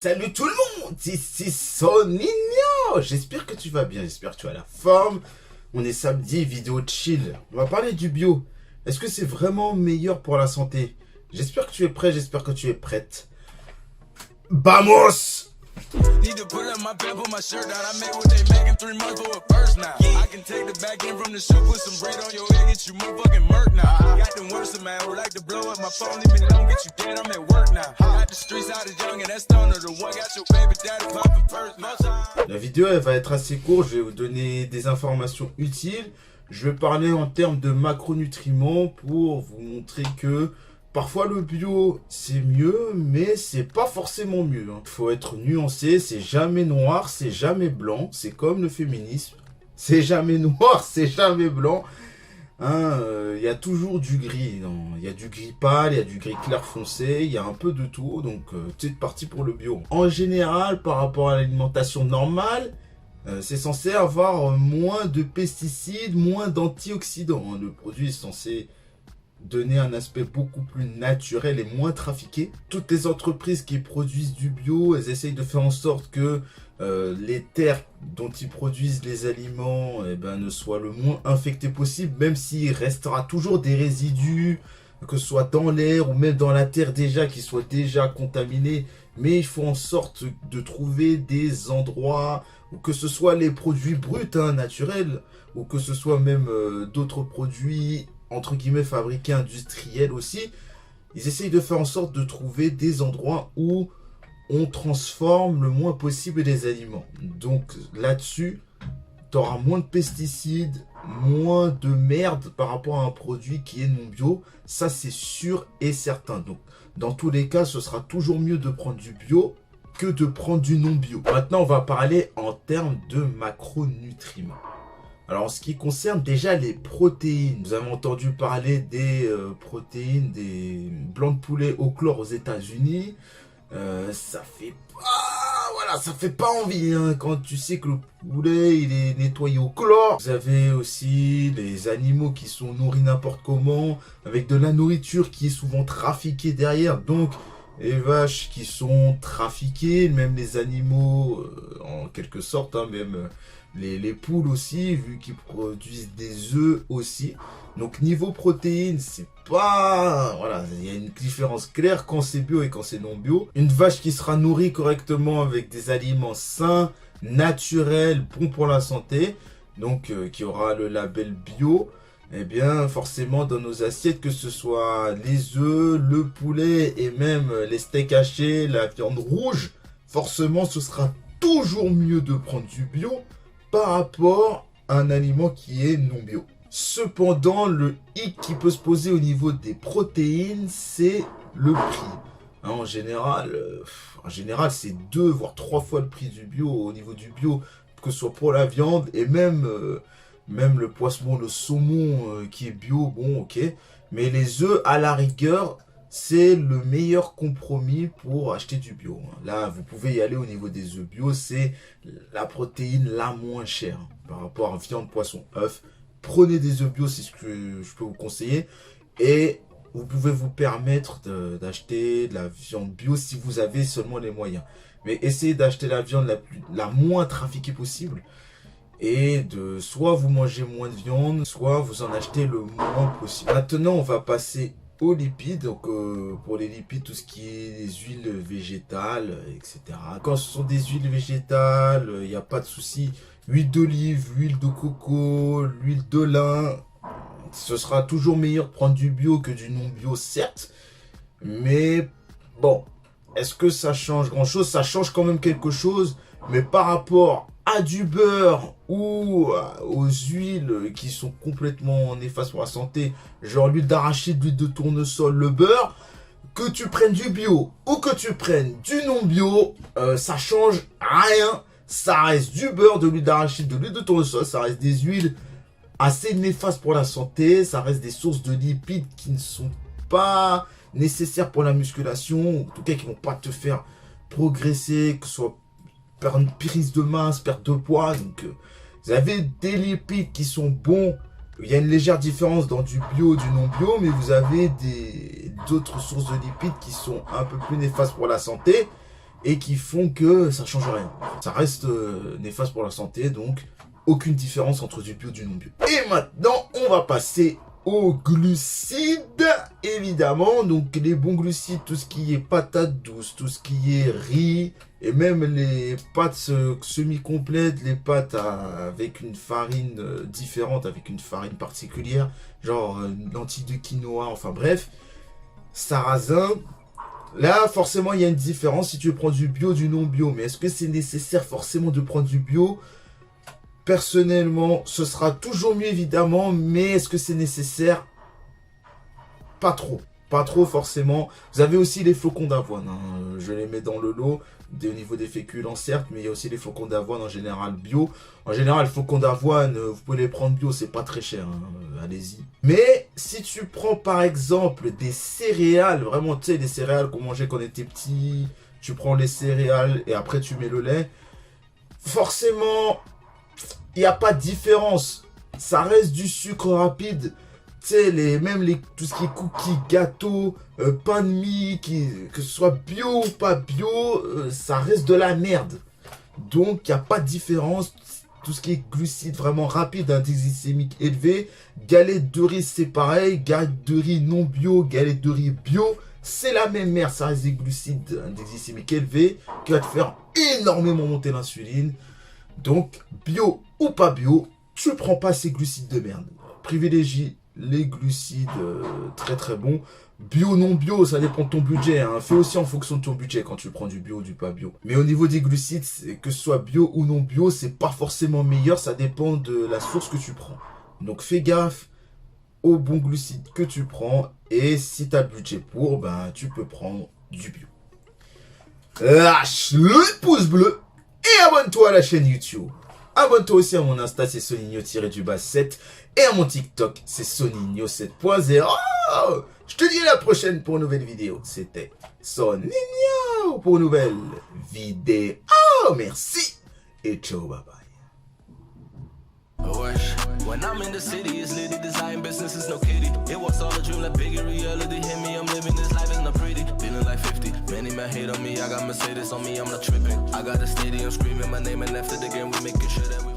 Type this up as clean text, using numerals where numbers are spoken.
Salut tout le monde, ici Soninho. J'espère que tu vas bien, j'espère que tu as la forme. On est samedi, vidéo chill. On va parler du bio. Est-ce que c'est vraiment meilleur pour la santé? J'espère que tu es prêt, j'espère que tu es prête. Vamos! Need to pull up my bed, put my shirt down. I made what they making 3 months for a first now. I can take the back end from the shoe, put some bread on your head, get you motherfucking murk now. Got them worse, man, who like to blow up my phone, leave me alone, get you dead, I'm at work now. Got the streets out as young and that's stoner, the one got your baby daddy popping first. La vidéo, elle va être assez courte, je vais vous donner des informations utiles. Je vais parler en termes de macronutriments pour vous montrer que parfois le bio c'est mieux, mais c'est pas forcément mieux. Il faut être nuancé, c'est jamais noir, c'est jamais blanc. C'est comme le féminisme, c'est jamais noir, c'est jamais blanc. Il y a toujours du gris. Il y a du gris pâle, il y a du gris clair foncé, il y a un peu de tout. Donc c'est parti pour le bio. En général, par rapport à l'alimentation normale, c'est censé avoir moins de pesticides, moins d'antioxydants. Le produit est censé donner un aspect beaucoup plus naturel et moins trafiqué. Toutes les entreprises qui produisent du bio, elles essayent de faire en sorte que les terres dont ils produisent les aliments ne soient le moins infectées possible, même s'il restera toujours des résidus, que ce soit dans l'air ou même dans la terre déjà, qui soient déjà contaminés. Mais il faut en sorte de trouver des endroits où que ce soit les produits bruts, naturels, ou que ce soit même d'autres produits entre guillemets fabriqués industriels aussi, ils essayent de faire en sorte de trouver des endroits où on transforme le moins possible les aliments. Donc là-dessus, tu auras moins de pesticides, moins de merde par rapport à un produit qui est non bio. Ça, c'est sûr et certain. Donc dans tous les cas, ce sera toujours mieux de prendre du bio que de prendre du non bio. Maintenant, on va parler en termes de macronutriments. Alors, en ce qui concerne déjà les protéines, vous avez entendu parler des protéines des blancs de poulet au chlore aux États-Unis. Ça fait pas envie quand tu sais que le poulet il est nettoyé au chlore. Vous avez aussi les animaux qui sont nourris n'importe comment, avec de la nourriture qui est souvent trafiquée derrière. Donc, les vaches qui sont trafiquées, même les animaux en quelque sorte, même les poules aussi, vu qu'ils produisent des œufs aussi. Donc niveau protéines, c'est pas... Voilà, il y a une différence claire quand c'est bio et quand c'est non bio. Une vache qui sera nourrie correctement avec des aliments sains, naturels, bons pour la santé, donc qui aura le label bio, eh bien forcément dans nos assiettes, que ce soit les œufs, le poulet et même les steaks hachés, la viande rouge, forcément ce sera toujours mieux de prendre du bio par rapport à un aliment qui est non bio. Cependant, le hic qui peut se poser au niveau des protéines, c'est le prix. En général, c'est 2 voire 3 fois le prix du bio au niveau du bio, que ce soit pour la viande et même le poisson, le saumon qui est bio, bon ok. Mais les œufs, à la rigueur, c'est le meilleur compromis pour acheter du bio. Là, vous pouvez y aller au niveau des œufs bio, c'est la protéine la moins chère par rapport à viande, poisson, œufs. Prenez des œufs bio, c'est ce que je peux vous conseiller. Et vous pouvez vous permettre d'acheter de la viande bio si vous avez seulement les moyens. Mais essayez d'acheter la viande la moins trafiquée possible. Et de soit vous mangez moins de viande, soit vous en achetez le moins possible. Maintenant, on va passer aux lipides. Donc pour les lipides, tout ce qui est des huiles végétales, etc. Quand ce sont des huiles végétales, il n'y a pas de souci. Huile d'olive, huile de coco, l'huile de lin, ce sera toujours meilleur de prendre du bio que du non bio, certes. Mais bon, est-ce que ça change grand chose? Ça change quand même quelque chose, mais par rapport à du beurre ou aux huiles qui sont complètement néfastes pour la santé, genre l'huile d'arachide, l'huile de tournesol, le beurre, que tu prennes du bio ou que tu prennes du non bio, ça change rien. Ça reste du beurre, de l'huile d'arachide, de l'huile de tournesol, ça reste des huiles assez néfastes pour la santé, ça reste des sources de lipides qui ne sont pas nécessaires pour la musculation, en tout cas qui ne vont pas te faire progresser, que ce soit prise de masse, perte de poids. Donc vous avez des lipides qui sont bons, il y a une légère différence dans du bio et du non bio, mais vous avez d'autres sources de lipides qui sont un peu plus néfastes pour la santé. et qui font que ça change rien. Ça reste néfaste pour la santé, donc aucune différence entre du bio et du non bio. Et maintenant, on va passer aux glucides, évidemment. Donc les bons glucides, tout ce qui est patates douces, tout ce qui est riz, et même les pâtes semi-complètes, les pâtes avec une farine différente, avec une farine particulière, genre lentilles de quinoa, enfin bref, sarrasin. Là, forcément, il y a une différence si tu prends du bio, du non bio. Mais est-ce que c'est nécessaire forcément de prendre du bio? Personnellement, ce sera toujours mieux évidemment, mais est-ce que c'est nécessaire? Pas trop. Pas trop forcément. Vous avez aussi les flocons d'avoine. Hein. Je les mets dans le lot au niveau des féculents certes, mais il y a aussi les flocons d'avoine en général bio. En général, les flocons d'avoine, vous pouvez les prendre bio, c'est pas très cher. Hein. Allez-y. Mais si tu prends par exemple des céréales, vraiment tu sais, des céréales qu'on mangeait quand on était petit, tu prends les céréales et après tu mets le lait, forcément, il n'y a pas de différence. Ça reste du sucre rapide. Tu sais, tout ce qui est cookies, gâteaux, pain de mie, que ce soit bio ou pas bio, ça reste de la merde. Donc, il n'y a pas de différence. Tout ce qui est glucides vraiment rapide, index glycémique élevé. Galette de riz, c'est pareil. Galette de riz non bio, galette de riz bio. C'est la même merde. Ça reste des glucides, index glycémique élevé, qui va te faire énormément monter l'insuline. Donc, bio ou pas bio, tu prends pas ces glucides de merde. Privilégie les glucides très très bons. Bio, non bio, ça dépend de ton budget. Hein. Fais aussi en fonction de ton budget quand tu prends du bio ou du pas bio. Mais au niveau des glucides, que ce soit bio ou non bio, c'est pas forcément meilleur. Ça dépend de la source que tu prends. Donc fais gaffe aux bons glucides que tu prends. Et si tu as le budget pour, ben, tu peux prendre du bio. Lâche le pouce bleu et abonne-toi à la chaîne YouTube. Abonne-toi aussi à mon Insta, c'est Soninho-7. Et à mon TikTok, c'est Soninho7.0. Je te dis à la prochaine pour une nouvelle vidéo. C'était Soninho pour une nouvelle vidéo. Merci et ciao, bye bye. When I'm in the city, it's litty, design business is no kiddie. It was all a dream, like bigger reality hit me. I'm living this life, it's not pretty. Feeling like 50. Many men hate on me, I got Mercedes on me, I'm not tripping. I got a stadium screaming my name, and after the game, we making sure that we